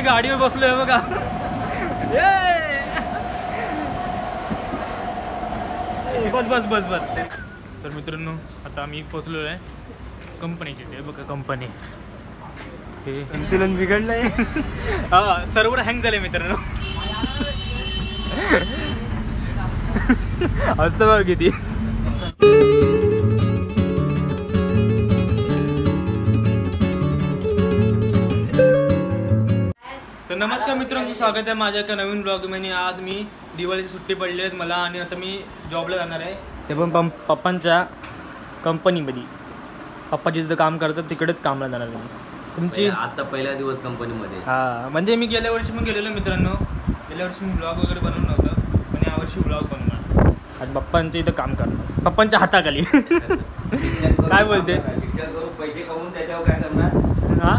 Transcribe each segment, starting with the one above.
मी गाडीवर बसलोय बघा. बस बस बस बस. तर मित्रांनो आता आम्ही पोचलो आहे कंपनीची. ते बघा कंपनी. हे संतुलन बिघडलंय. हा सर्व्हर हँग झाले मित्रांनो. असतं बघा किती. तर नमस्कार मित्रांनो, स्वागत आहे माझ्या एका नवीन ब्लॉगमध्ये. आज मी दिवाळीची सुट्टी पडली आहे मला आणि आता मी जॉबला जाणार आहे. ते पण पप्पांच्या कंपनीमध्ये. पप्पा जिथं काम करतात तिकडेच कामला जाणार मी. तुमची आजचा पहिला दिवस कंपनीमध्ये. हा म्हणजे मी गेल्या वर्षी पण गेलेलो मित्रांनो. गेल्या वर्षी मी ब्लॉग वगैरे बनवलं नव्हतं पण यावर्षी ब्लॉग बनवणार आणि पप्पांच्या इथं काम करणार. पप्पांच्या हाताखाली. काय बोलते? शिक्षण करून पैसे कमवून त्याच्यावर काय करणार? हा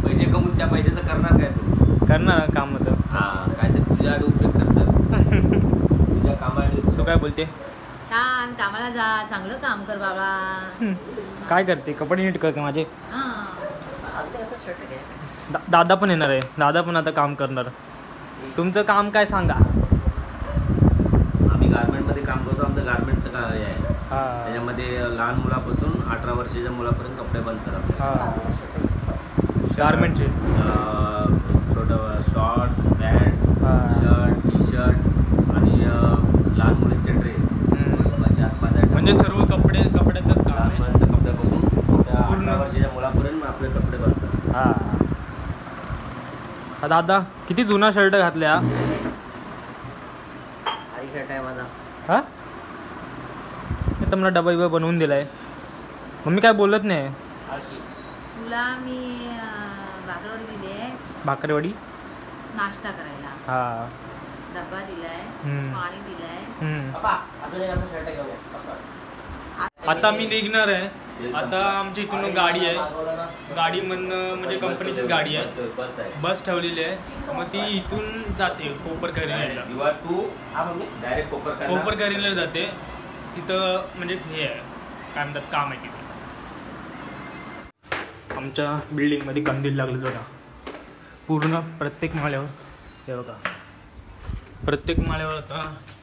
पैसे कमवून त्या पैशाचं करणार काय तू? करणार काम होतं. हा काय तर तुझ्या उपयोग खर्च तुझ्या कामाला. तू काय बोलते? छान कामाला जा, चांगलं काम कर बाबा. काय करते? कपडे नीट कर का माझे? दादा पण येणार आहे. दादा पण आता काम करणार. तुमचं काम काय सांगा? आम्ही गारमेंटमध्ये काम करतो. आमचं गारमेंटचं काय आहे त्याच्यामध्ये लहान मुलापासून 18 वर्षाच्या मुलापर्यंत कपडे बनतात. गारमेंटचे छोटं shorts, pant, shirt, T shirt आणि लहान मुलींचे ड्रेस. म्हणजे सर्व कपड्याचंच काम. लहान मुलांच्या कपड्यापासून 18 वर्षाच्या मुलापर्यंत आपले कपडे बनतात. हा दादा किती जुना शर्ट घातल्या? शर्ट आहे माझा. हा तर मला डबा बिबा बनवून दिलाय. मम्मी काय बोलत नाही. तुला मी भाकरवडी दिली आहे. भाकरवडी नाश्ता करायला. हा डबा दिलाय, पाणी दिलंय. आता मी निघणार आहे. आता आमच्या इथून गाडी आहे. गाडीमधनं म्हणजे कंपनीचीच गाडी आहे. बस ठेवलेली आहे. मग ती इथून जाते कोपरकरीला. कोपरकरीला जाते. तिथं म्हणजे हे आहे काय म्हणतात काम आहे तिथे. आमच्या बिल्डिंगमध्ये कंदील लागले बघा पूर्ण प्रत्येक माळ्यावर. हे बघा प्रत्येक माळ्यावर आता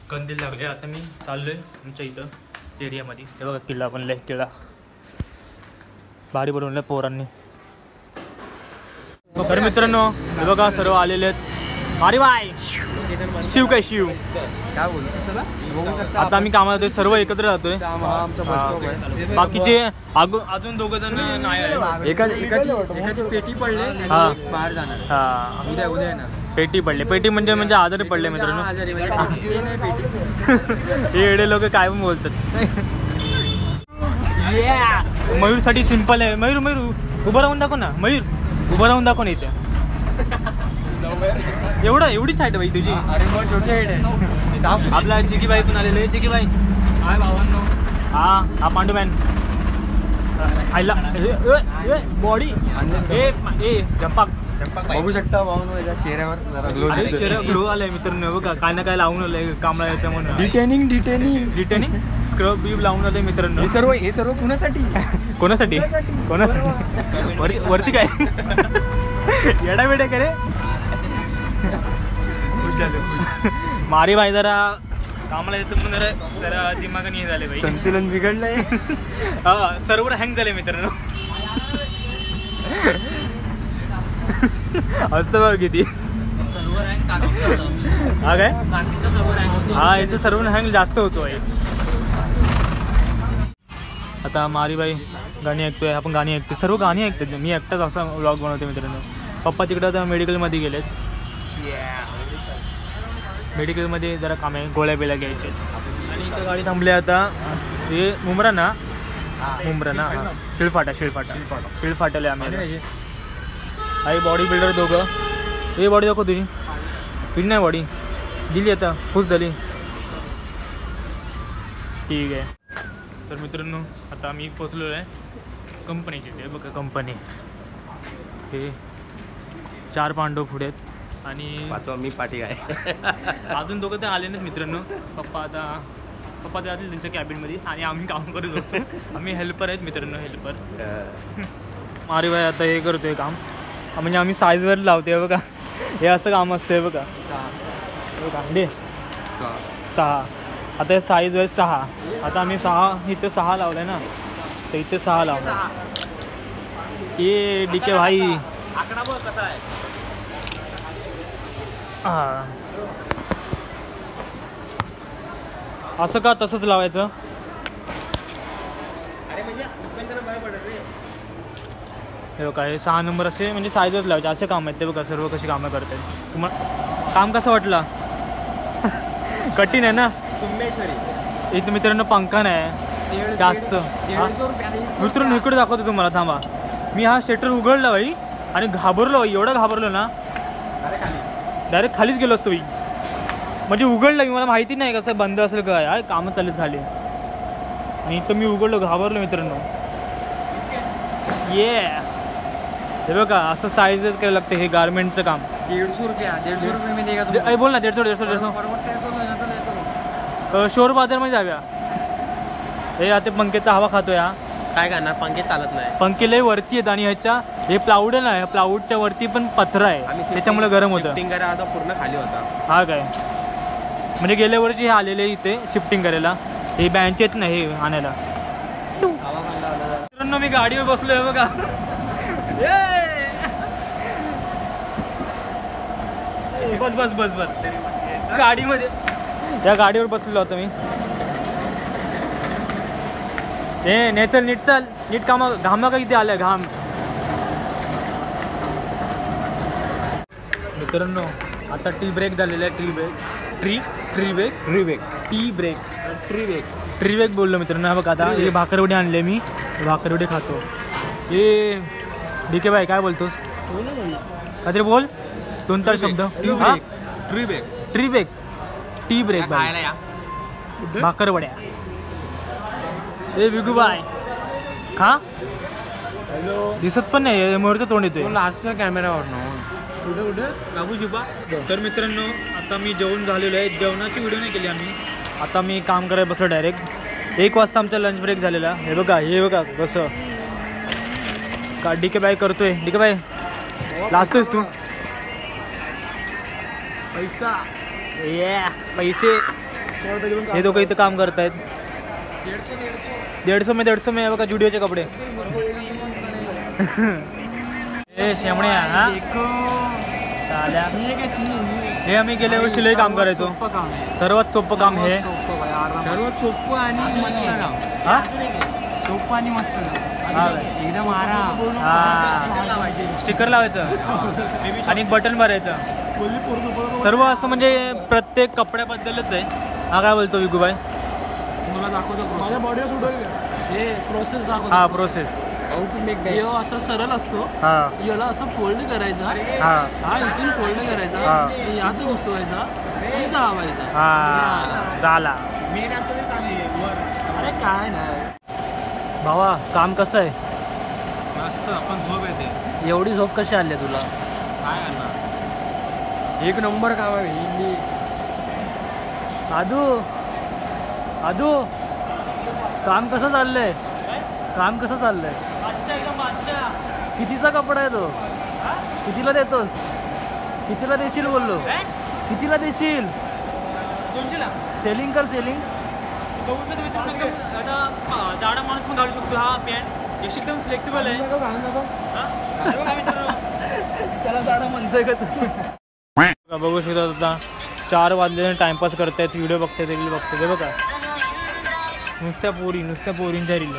कंदील लागले. आता मी चाललो आहे आमच्या इथं एरियामध्ये. हे बघा किल्ला बनलाय. किल्ला भारी बनवलाय पोरांनी. तर मित्रांनो हे बघा सर्व आलेले आहेत. अरे बाय शिव काय शिव काय बोलतो? आता आम्ही कामाला जातोय. सर्व एकत्र जातोय. बाकीचे अजून दोघं जण नाही आहे. एकाची पेटी पडले. बाहेर जाणार. हा उद्या येणार. पेटी पडले. पेटी म्हणजे आजारी पडले मित्रांनो. हे एवढे लोक काय पण बोलतात. मयूरसाठी सिंपल आहे. मयूर उभं राहून दाखव ना. मयूर उभं राहून दाखव ना इथे. एवढीच हाईट बाई तुझी. आपला चिकीबाई पण आलेले आहे. चिकीबाई हाय भावांनो. हा पांडूमॅन आयला बॉडी ए जंपाक बघू शकता भाऊ चेहऱ्यावर ग्लो आलाय मित्रांनो. बघा काय ना काय लावून आलंय कामला येतं म्हणून. डिटेनिंग स्क्रब बीब लावून आलंय मित्रांनो. हे सर्व कोणासाठी वरती काय येडा बेड्या करे. मारी बाई जरा कामाला येतं म्हणून जरा दिमागाने हे झाले बाई. संतुलन बिघडलंय. हा सर्व्हर हँग झाले मित्रांनो. असतं बघ किती. हा काय हा याचं सर्व्हर हँग जास्त होतो आहे. आता मारीबाई गाणी ऐकतोय. आपण गाणी ऐकतोय. सर्व गाणी ऐकतोय. मी एकटाच असा व्लॉग बनवते मित्रांनो. पप्पा तिकडं आता मेडिकलमध्ये गेलेत. मेडिकलमध्ये जरा काम आहे. गोळ्या बिळ्या घ्यायचे आणि इथं गाडी थांबली. आता हे मुंब्रा ना शिळफाट्याला आम्ही आई बॉडी बिल्डर दोघं. हे बॉडी दाखव तुझी नाही बॉडी दिली आता खुश झाली. ठीक आहे. तर मित्रांनो आता आम्ही पोचलो आहे कंपनीची. ते बघा कंपनी. हे 4 पांडव पुढे आहेत आणि 5वा मी पाठी आहे. अजून दोघं तर आले नाहीत मित्रांनो. पप्पा ते आले त्यांच्या कॅबिनमध्ये आणि आम्ही काम करत असतो. आम्ही हेल्पर आहेत मित्रांनो. हेल्पर मारी बाई आता हे करतोय काम. म्हणजे आम्ही साईजवर लावतोय बघा. हे असं काम असतंय बघा. कांदे 6. आता हे साईज आहे 6. आता आम्ही 6 इथे 6 लावलंय ना, तर इथे 6 लावलं. ये डीके भाई आकडा बघ कसा आहे. हां असं का तसंच लावायचं. अरे म्हणजे त्यांना बाहेर पडत रे. हे बघा हे 6 नंबर असे म्हणजे साईजच लावायचे असे काम आहेत ते बघा. सर्व कशी कामं करतात. तुम्हाला काम कसं वाटलं? कठीण आहे ना. इथं मित्रांनो पंखा नाही जास्त. मित्रांनो इकडे दाखवतो तुम्हाला, थांबा. मी हा शटर उघडला बाई आणि घाबरलो बाई, एवढं घाबरलो ना डायरेक्ट खालीच गेलो असतो बाई. म्हणजे उघडलं मी, मला माहिती नाही कसं बंद असेल काय. कामं चालत झाली आणि इथं मी उघडलो, घाबरलो मित्रांनो. ये हे बघा असं साईजच करायला लागतं हे गारमेंटचं काम. 150 रुपये. 150 रुपये मी देगा. अरे बोल ना 150. शोर बाजारमध्ये जाऊया. हे आता पंखेचा हवा खातोय हा. काय करणार, पंखे चालत नाही. पंखे लय वरती आहेत आणि ह्याच्या हे प्लाऊड आहे ना, ह्या प्लाऊडच्या वरती पण पत्र आहे, त्याच्यामुळे गरम होतं. शिफ्टिंग करायला पूर्ण खाली होता. हा काय म्हणजे गेल्या वर्षी हे आलेले इथे शिफ्टिंग करायला. हे बँचेत नाही हे आणायला. मित्रांनो मी गाडीवर बसलोय बघा. बस बस बस बस गाडीमध्ये, त्या गाडीवर बसलेलो होतो मी. हे नेचर नीट चाल, नीट कामा. घामा का इथे आलाय घाम. मित्रांनो आता टी ब्रेक झालेला आहे. ट्री ब्रेक बोललो मित्रांनो. हा बघा आता हे भाकरवडी आणले मी, भाकरवडी खातो. हे डीके भाई काय बोलतोस? काहीतरी बोल 2-4 शब्द. टी ब्रेक भाकरवड्या. ए बिगू बाय खा. दिसत पण नाही, मोरचं तोंड येतोय कॅमेरावर. बाबू जुबा. तर मित्रांनो आता मी जेवण झालेलो आहे. जेवणाची व्हिडिओ नाही केली आम्ही. आता मी काम करायला बसलो डायरेक्ट. 1 वाजता आमचा लंच ब्रेक झालेला. हे बघा कसं का डीके बाय करतोय. डीके बाय लाजतोयस तू? पैसा पैसे. हे दोघं इथं काम करतायत. 150 में बघा जुडिओचे कपडे. हे शेमण्या हा चाल्या. हे आम्ही गेल्या वर्षी लय काम करायचो. सर्वात सोपं काम हे. सर्वात सोपं आणि मस्त काम. हा सोपं आणि मस्त काम. हा एकदम आराम. हा स्टिकर लावायचं आणि बटन भरायचं. सर्व असं म्हणजे प्रत्येक कपड्याबद्दलच आहे. हा काय बोलतो विगूबाई? मला दाखवतो माझ्या बॉडीवर सुटेल. हे प्रोसेस दाखवतो. हा process. How to make that. यो असं सरळ असतो. हा याला असं फोल्ड करायचा. हा हा इथून फोल्ड करायचा. हा. यात घुसवायचा. इथं लावायचा. हा झाला. अरे काय नाही भावा काम कसं आहे? मस्त. आपण झोप येते. एवढी झोप कशी आली तुला? काय करणार. एक नंबर काम आहे हिंदी. आदू काम कसं चाललंय? काम कसं चाललंय? कितीचा कपडा आहे तो? कितीला देतोस? कितीला देशील बोललो? कितीला देशील? 200ला. सेलिंग कर सेलिंग. जाडा माणूस पण घालू शकतो हा पॅन्ट. एकदम फ्लेक्सिबल आहे. त्याला जाडा म्हणतोय का तू? बघू शकता आता 4 वाजले टाइमपास करतायत. व्हिडिओ बघतायत, रील बघतायत. हे बघा नुसत्या पोरींच्या रील.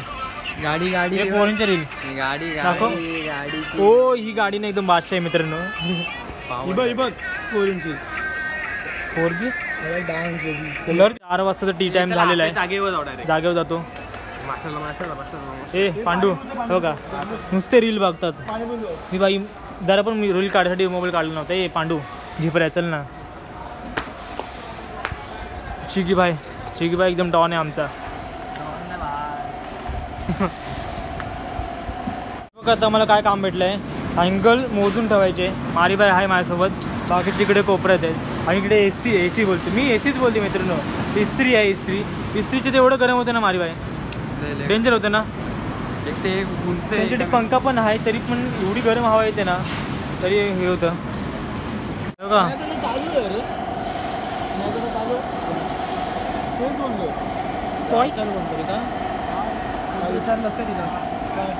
गाडी पोरींच्या रील गाडी दाखव. गाडी. ओ ही गाडी नाही एकदम बादशाह आहे मित्रांनो. ही बघ पोरींची. पोरगी कलर. 4 वाजता टी टाइम झालेला आहे. जागेवर जातो. ए पांडू हो का नुसते रील बघतात. मी बाई जरा पण मी रील काढण्यासाठी मोबाईल काढला नव्हता. ए पांडू झिपऱ्या चल ना. चिगी भाई एकदम डॉन आहे आमचा. बघा आता मला काय काम भेटलंय. अँगल मोजून ठेवायचे. मारीबाई आहे माझ्यासोबत. बाकी तिकडे कोपऱ्यात आहेत आणि इकडे एसी बोलते. मी एसीच बोलते मित्रांनो. इस्त्री आहे इस्त्रीचे ते एवढं गरम होतं ना मारीबाई. डेंजर होतं ना. त्यांच्याकडे पंखा पण आहे तरी पण एवढी गरम हवा येते ना तरी हे होतं. बघा चालू आहे रे चालू तेच बोललो चालू बंद करू का विचारलंस का तिला काय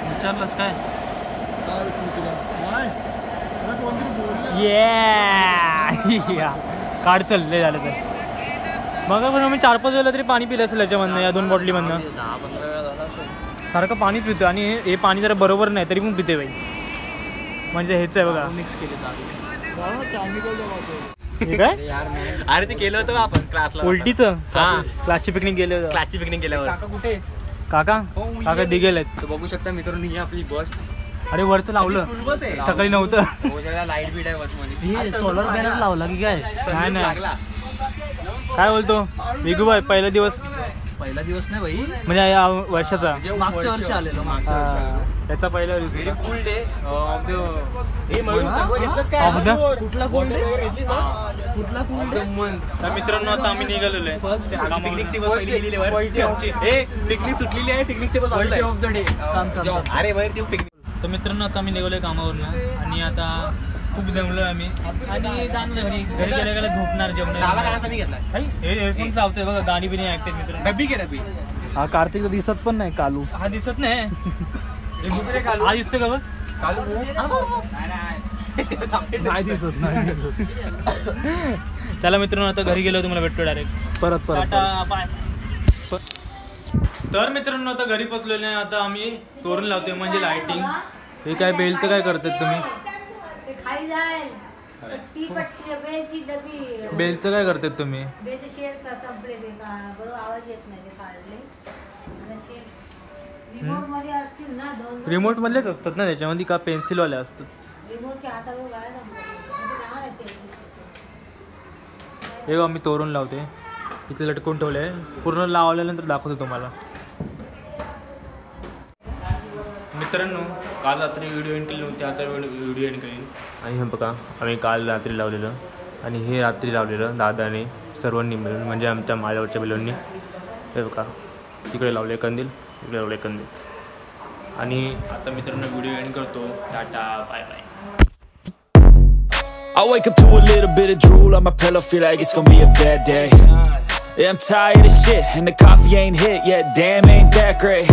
विचारलंस काय काय चुकीला नाही मला कोणतरी बोललं ये काढ चालले झालं तर मग पण मी 4-5 वेळेला तरी पाणी पिलं असेल याच्यामधनं या 2 बॉटलीमधनं 10-15 वेळा झाला असेल सारखं पाणीच पितो आणि हे पाणी जरा बरोबर नाही तरी पण पिते बाई म्हणजे हेच आहे बघा मिक्स केले हे काय अरे ते केलं होतं आपण क्लासला उलटीचं हा. क्लासची पिकनिक गेले होते क्लासची पिकनिक केल्यावर काका कुठे काका काका दिगेल आहेत बघू शकता मित्रांनो ही आपली बस अरे वरचं लावलं बस आहे सकाळी नव्हतं लाईट बीट आहे बसमध्ये सोलर पॅनल लावला की काय नाही नाही काय बोलतो विगू भाई पहिला दिवस पहिला दिवस नाही भाई म्हणजे या वर्षाचा मागच्या वर्षी आलेलो हा, त्याचा पहिला व्हेरी दिवस. कूल डे ऑफ द कुठला कोण कुठला कोण तर मित्रांनो आता आम्ही निघालेलो आहे पिकनिकची बस लिहिलेली वर पिकनिक सुटलेली आहे पिकनिकची बस बाजूला आहे. ऑफ द डे अरे बाहेर ती पिकनिक तर मित्रांनो आता आम्ही निघालोय कामावरनं आणि आता खूप दमलोय आम्ही आणि जाणार घरी घरी गेल्या गेल्या झोपणार डावा जेवण कानात मी घेतला हेडफोन्स लावतोय बघा गाणी बिणी ऐकतात मित्रांनो डब्बी घे डब्बी हा कार्तिक दिसत पण नाही कालू हा दिसत नाही हा दिसतोय का बघ नाही दिसत नाही दिसत चला मित्रांनो आता घरी गेलो तुम्हाला भेटतो डायरेक्ट परत परत टाटा बाय तर मित्रांनो आता घरी पोचलेले आहे आता आम्ही तोरण लावतोय म्हणजे लाइटिंग हे काय बेलचं काय करतात तुम्ही ते खाली जाईल पट्टी बेलची डबी बेलचं काय करतात तुम्ही बेलचे शेर का संपले ते का बरोबर आवाज येत नाही ते काढले आणि शेर रिमोट मध्ये असतील ना 2 रिमोट मधलेच असतात ना त्याच्यामध्ये का पेन्सिल वाले असतात रिमोटच्या हातावर गाय हे बघा मी तोरण लावते इथे लटकून ठेवले पूर्ण लावल्यानंतर दाखवतो तुम्हाला मित्रांनो काल रात्री व्हिडिओ एंड केली नव्हती आता व्हिडिओ एंड केली आणि हे बघा आम्ही काल रात्री लावलेलं आणि हे रात्री लावलेलं दादाने सर्वांनी मिळून म्हणजे आमच्या माझ्यावरच्या बिलांनी हे बघा तिकडे लावले कंदील इकडे लावले कंदील आणि आता मित्रांनो व्हिडिओ एंड करतो tata bye bye I wake up to a little bit of drool on my pillow, feel like it's gonna be a bad day. Yeah, I'm tired of shit, and the coffee ain't hit yet, damn ain't that great.